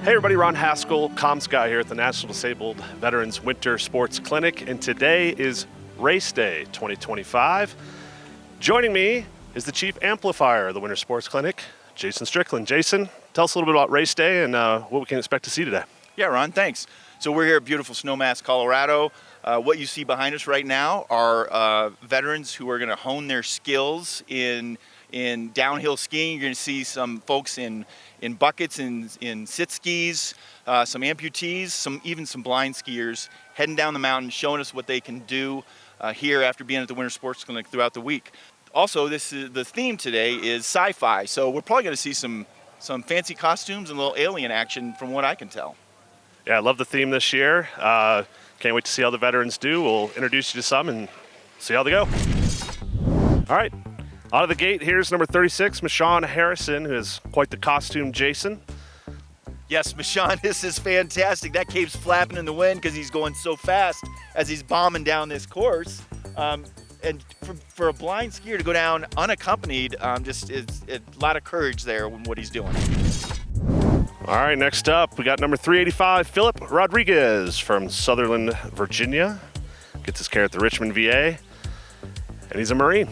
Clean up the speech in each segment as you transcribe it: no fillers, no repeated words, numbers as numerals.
Hey everybody, Ron Haskell, Comms Guy here at the National Disabled Veterans Winter Sports Clinic, and today is Race Day 2025. Joining me is the Chief Amplifier of the Winter Sports Clinic, Jason Strickland. Jason, tell us a little bit about Race Day and what we can expect to see today. Yeah, Ron, thanks. So we're here at beautiful Snowmass, Colorado. What you see behind us right now are veterans who are going to hone their skills in downhill skiing. You're going to see some folks in buckets, in sit skis, some amputees, even some blind skiers heading down the mountain, showing us what they can do here after being at the Winter Sports Clinic throughout the week. Also, the theme today is sci-fi, so we're probably going to see some fancy costumes and a little alien action from what I can tell. Yeah, I love the theme this year. Can't wait to see how the veterans do. We'll introduce you to some and see how they go. All right. Out of the gate, here's number 36, Michon Harrison, who has quite the costume, Jason. Yes, Michon, this is fantastic. That cape's flapping in the wind because he's going so fast as he's bombing down this course. And for a blind skier to go down unaccompanied, just is a lot of courage there in what he's doing. All right, next up, we got number 385, Philip Rodriguez from Sutherland, Virginia. Gets his care at the Richmond VA, and he's a Marine.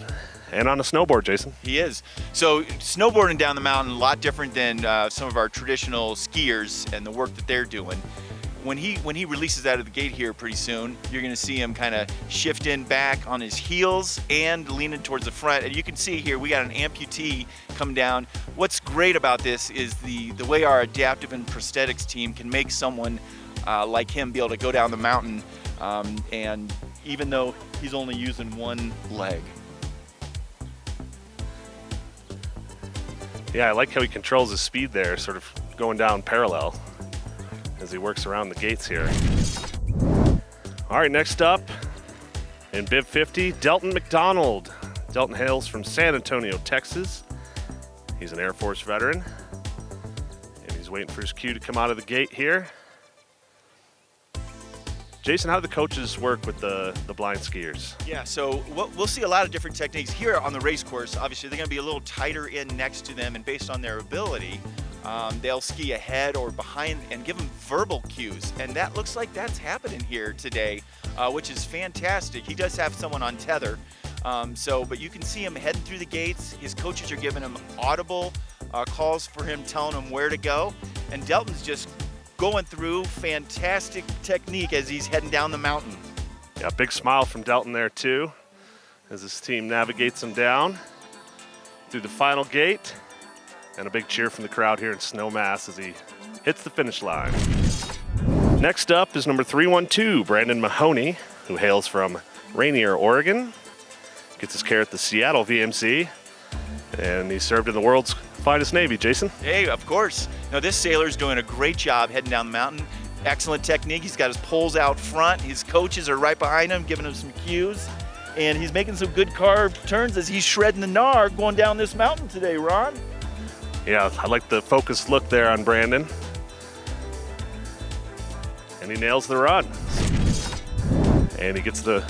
And on a snowboard, Jason. He is. So snowboarding down the mountain, a lot different than some of our traditional skiers and the work that they're doing. When he releases out of the gate here pretty soon, you're going to see him kind of shift in back on his heels and leaning towards the front. And you can see here we got an amputee come down. What's great about this is the way our adaptive and prosthetics team can make someone like him be able to go down the mountain, and even though he's only using one leg. Yeah, I like how he controls his speed there, sort of going down parallel as he works around the gates here. All right, next up in bib 50, Delton McDonald. Delton hails from San Antonio, Texas. He's an Air Force veteran, and he's waiting for his cue to come out of the gate here. Jason, how do the coaches work with the blind skiers? Yeah, so we'll see a lot of different techniques here on the race course. Obviously, they're going to be a little tighter in next to them, and based on their ability, they'll ski ahead or behind and give them verbal cues. And that looks like that's happening here today, which is fantastic. He does have someone on tether, but you can see him heading through the gates. His coaches are giving him audible calls for him, telling him where to go. And Delton's just going through fantastic technique as he's heading down the mountain. Yeah, big smile from Delton there too, as his team navigates him down through the final gate, and a big cheer from the crowd here in Snowmass as he hits the finish line. Next up is number 312, Brandon Mahoney, who hails from Rainier, Oregon. Gets his care at the Seattle VMC, and he served in the world's finest Navy. Jason? Hey, of course. Now this sailor's doing a great job heading down the mountain. Excellent technique. He's got his poles out front. His coaches are right behind him, giving him some cues. And he's making some good carved turns as he's shredding the gnar going down this mountain today, Ron. Yeah, I like the focused look there on Brandon. And he nails the run. And he gets the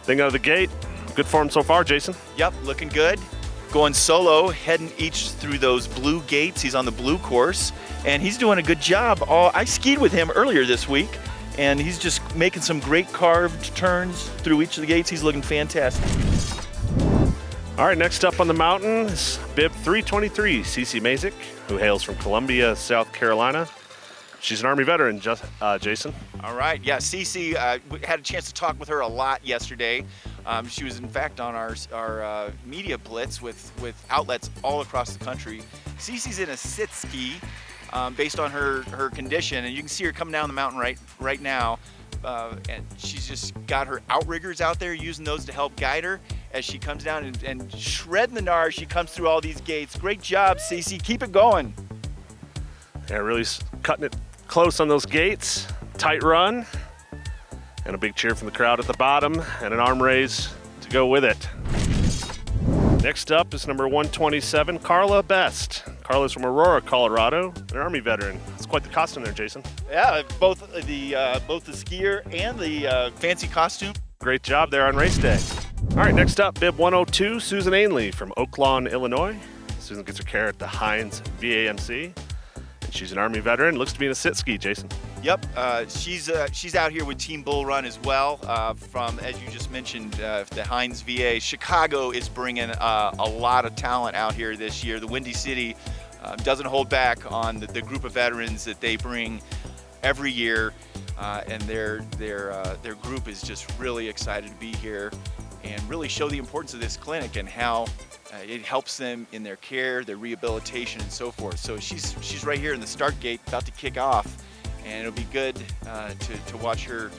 thing out of the gate. Good for him so far, Jason. Yep, looking good. Going solo, heading each through those blue gates. He's on the blue course, and he's doing a good job. I skied with him earlier this week, and he's just making some great carved turns through each of the gates. He's looking fantastic. All right, next up on the mountain is bib 323, CeCe Mik, who hails from Columbia, South Carolina. She's an Army veteran, Jason. All right, yeah, CeCe, we had a chance to talk with her a lot yesterday. She was, in fact, on our media blitz with outlets all across the country. CeCe's in a sit ski based on her condition, and you can see her coming down the mountain right now. And she's just got her outriggers out there, using those to help guide her as she comes down and shredding the gnar as she comes through all these gates. Great job, CeCe. Keep it going. Yeah, really cutting it close on those gates. Tight run. And a big cheer from the crowd at the bottom, and an arm raise to go with it. Next up is number 127, Carla Best. Carla's from Aurora, Colorado, an Army veteran. It's quite the costume there, Jason. Yeah, both the skier and the fancy costume. Great job there on race day. All right, next up, bib 102, Susan Anley from Oak Lawn, Illinois. Susan gets her care at the Hines VAMC. She's an Army veteran, looks to be in a sit ski, Jason. Yep, she's out here with Team Bull Run as well. From, as you just mentioned, the Heinz VA. Chicago is bringing a lot of talent out here this year. The Windy City doesn't hold back on the group of veterans that they bring every year, and their group is just really excited to be here and really show the importance of this clinic and how it helps them in their care, their rehabilitation, and so forth. So she's right here in the start gate, about to kick off, and it'll be good to watch her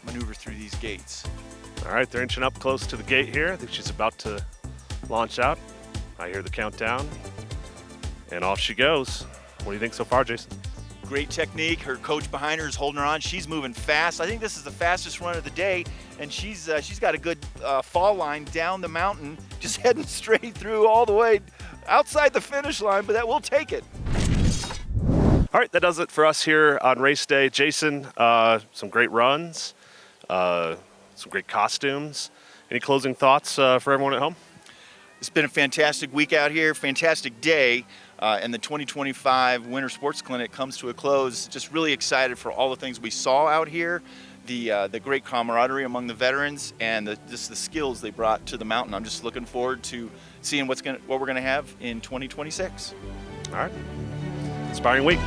maneuver through these gates. All right, they're inching up close to the gate here. I think she's about to launch out. I hear the countdown, and off she goes. What do you think so far, Jason? Great technique. Her coach behind her is holding her on. She's moving fast. I think this is the fastest run of the day, and she's got a good fall line down the mountain, just heading straight through all the way outside the finish line, but that will take it. All right, that does it for us here on race day. Jason, some great runs, some great costumes. Any closing thoughts for everyone at home? It's been a fantastic week out here, fantastic day, and the 2025 Winter Sports Clinic comes to a close. Just really excited for all the things we saw out here, the great camaraderie among the veterans, and just the skills they brought to the mountain. I'm just looking forward to seeing what we're going to have in 2026. All right, inspiring week.